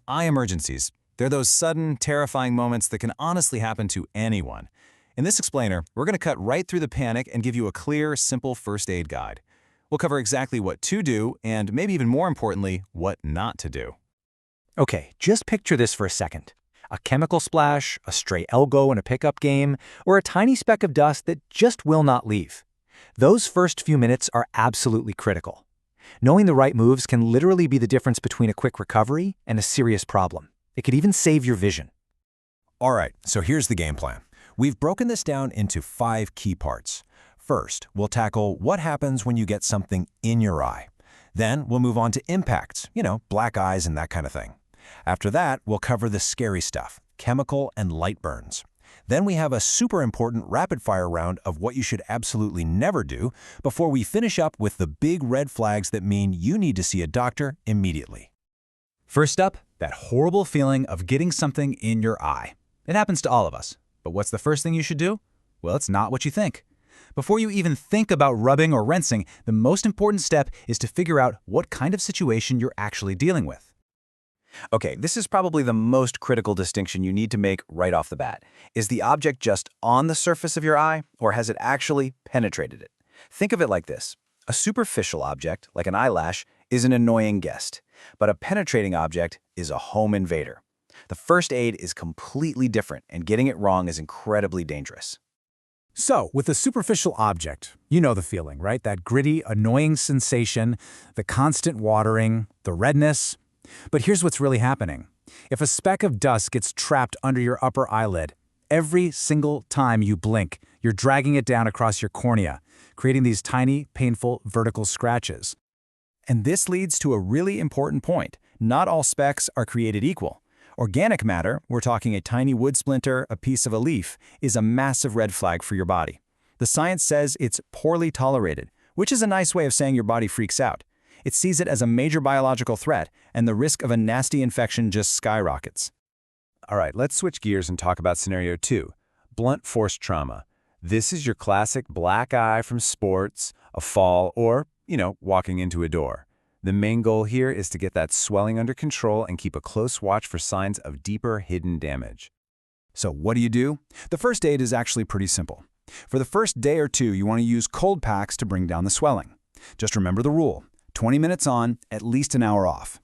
Eye emergencies. They're those sudden, terrifying moments that can honestly happen to anyone. In this explainer, we're going to cut right through the panic and give you a clear, simple first aid guide. We'll cover exactly what to do and maybe even more importantly, what not to do. Okay, just picture this for a second. A chemical splash, a stray elbow in a pickup game, or a tiny speck of dust that just will not leave. Those first few minutes are absolutely critical. Knowing the right moves can literally be the difference between a quick recovery and a serious problem. It could even save your vision. All right, so here's the game plan. We've broken this down into 5 key parts. First, we'll tackle what happens when you get something in your eye. Then we'll move on to impacts, black eyes and that kind of thing. After that, we'll cover the scary stuff, chemical and light burns. Then we have a super important rapid-fire round of what you should absolutely never do before we finish up with the big red flags that mean you need to see a doctor immediately. First up, that horrible feeling of getting something in your eye. It happens to all of us. But what's the first thing you should do? Well, it's not what you think. Before you even think about rubbing or rinsing, the most important step is to figure out what kind of situation you're actually dealing with. Okay, this is probably the most critical distinction you need to make right off the bat. Is the object just on the surface of your eye, or has it actually penetrated it? Think of it like this. A superficial object, like an eyelash, is an annoying guest, but a penetrating object is a home invader. The first aid is completely different, and getting it wrong is incredibly dangerous. So, with a superficial object, you know the feeling, right? That gritty, annoying sensation, the constant watering, the redness. But here's what's really happening. If a speck of dust gets trapped under your upper eyelid, every single time you blink, you're dragging it down across your cornea, creating these tiny, painful, vertical scratches. And this leads to a really important point. Not all specks are created equal. Organic matter, we're talking a tiny wood splinter, a piece of a leaf, is a massive red flag for your body. The science says it's poorly tolerated, which is a nice way of saying your body freaks out. It sees it as a major biological threat, and the risk of a nasty infection just skyrockets. All right, let's switch gears and talk about scenario 2, blunt force trauma. This is your classic black eye from sports, a fall, or, walking into a door. The main goal here is to get that swelling under control and keep a close watch for signs of deeper hidden damage. So what do? The first aid is actually pretty simple. For the first day or two, you want to use cold packs to bring down the swelling. Just remember the rule. 20 minutes on, at least an hour off.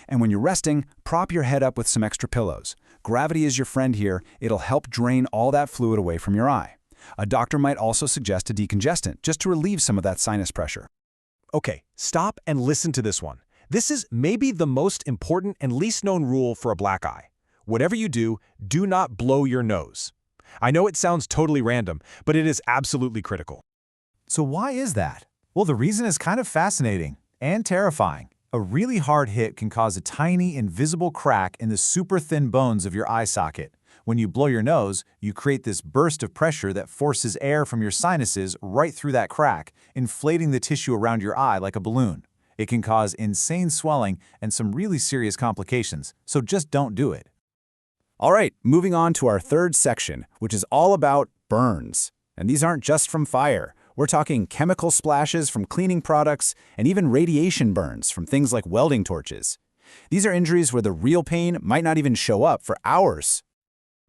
And when you're resting, prop your head up with some extra pillows. Gravity is your friend here. It'll help drain all that fluid away from your eye. A doctor might also suggest a decongestant, just to relieve some of that sinus pressure. Okay, stop and listen to this one. This is maybe the most important and least known rule for a black eye. Whatever you do not blow your nose. I know it sounds totally random, but it is absolutely critical. So why is that? Well, the reason is kind of fascinating and terrifying. A really hard hit can cause a tiny, invisible crack in the super thin bones of your eye socket. When you blow your nose, you create this burst of pressure that forces air from your sinuses right through that crack, inflating the tissue around your eye like a balloon. It can cause insane swelling and some really serious complications, so just don't do it. All right, moving on to our third section, which is all about burns. And these aren't just from fire. We're talking chemical splashes from cleaning products and even radiation burns from things like welding torches. These are injuries where the real pain might not even show up for hours.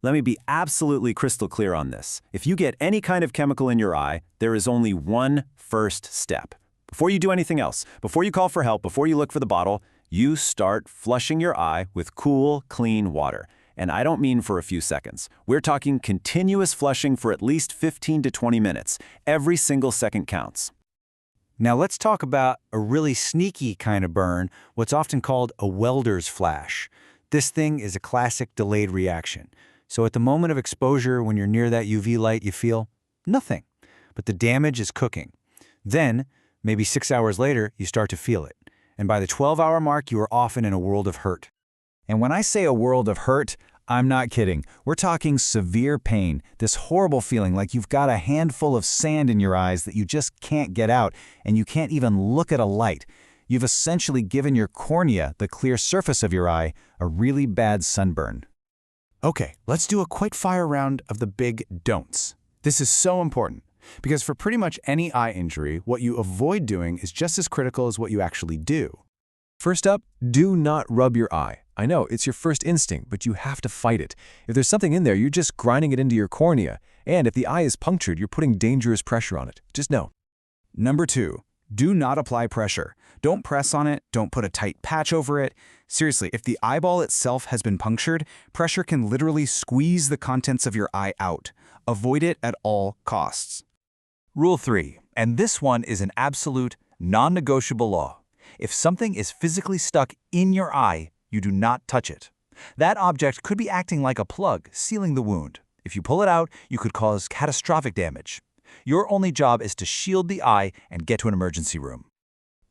Let me be absolutely crystal clear on this. If you get any kind of chemical in your eye, there is only one first step. Before you do anything else, before you call for help, before you look for the bottle, you start flushing your eye with cool, clean water. And I don't mean for a few seconds. We're talking continuous flushing for at least 15 to 20 minutes. Every single second counts. Now let's talk about a really sneaky kind of burn, what's often called a welder's flash. This thing is a classic delayed reaction. So at the moment of exposure, when you're near that UV light, you feel nothing. But the damage is cooking. Then, maybe 6 hours later, you start to feel it. And by the 12-hour mark, you are often in a world of hurt. And when I say a world of hurt, I'm not kidding. We're talking severe pain, this horrible feeling like you've got a handful of sand in your eyes that you just can't get out, and you can't even look at a light. You've essentially given your cornea, the clear surface of your eye, a really bad sunburn. Okay, let's do a quick fire round of the big don'ts. This is so important, because for pretty much any eye injury, what you avoid doing is just as critical as what you actually do. First up, do not rub your eye. I know, it's your first instinct, but you have to fight it. If there's something in there, you're just grinding it into your cornea. And if the eye is punctured, you're putting dangerous pressure on it. Just know. Number 2, do not apply pressure. Don't press on it, don't put a tight patch over it. Seriously, if the eyeball itself has been punctured, pressure can literally squeeze the contents of your eye out. Avoid it at all costs. Rule 3, and this one is an absolute, non-negotiable law. If something is physically stuck in your eye, you do not touch it. That object could be acting like a plug, sealing the wound. If you pull it out, you could cause catastrophic damage. Your only job is to shield the eye and get to an emergency room.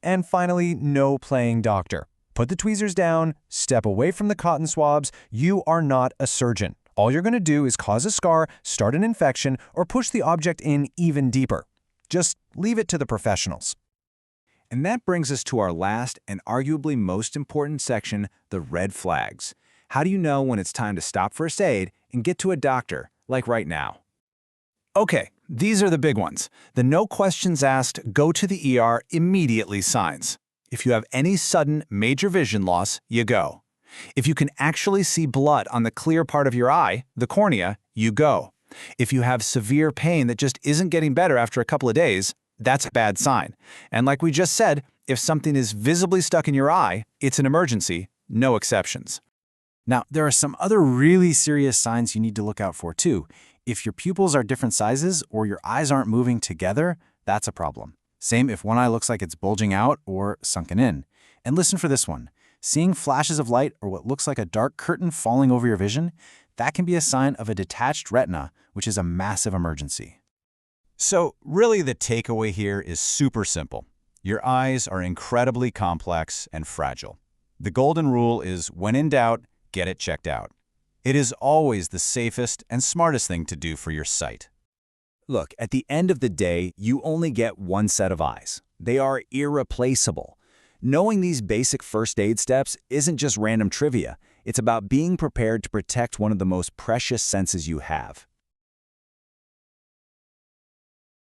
And finally, no playing doctor. Put the tweezers down, step away from the cotton swabs. You are not a surgeon. All you're going to do is cause a scar, start an infection, or push the object in even deeper. Just leave it to the professionals. And that brings us to our last and arguably most important section, the red flags. How do you know when it's time to stop first aid and get to a doctor, like right now? Okay, these are the big ones. The no questions asked, go to the ER immediately signs. If you have any sudden major vision loss, you go. If you can actually see blood on the clear part of your eye, the cornea, you go. If you have severe pain that just isn't getting better after a couple of days, that's a bad sign. And like we just said, if something is visibly stuck in your eye, it's an emergency, no exceptions. Now, there are some other really serious signs you need to look out for too. If your pupils are different sizes or your eyes aren't moving together, that's a problem. Same if one eye looks like it's bulging out or sunken in. And listen for this one. Seeing flashes of light or what looks like a dark curtain falling over your vision, that can be a sign of a detached retina, which is a massive emergency. So really the takeaway here is super simple. Your eyes are incredibly complex and fragile. The golden rule is when in doubt, get it checked out. It is always the safest and smartest thing to do for your sight. Look, at the end of the day, you only get one set of eyes. They are irreplaceable. Knowing these basic first aid steps isn't just random trivia. It's about being prepared to protect one of the most precious senses you have.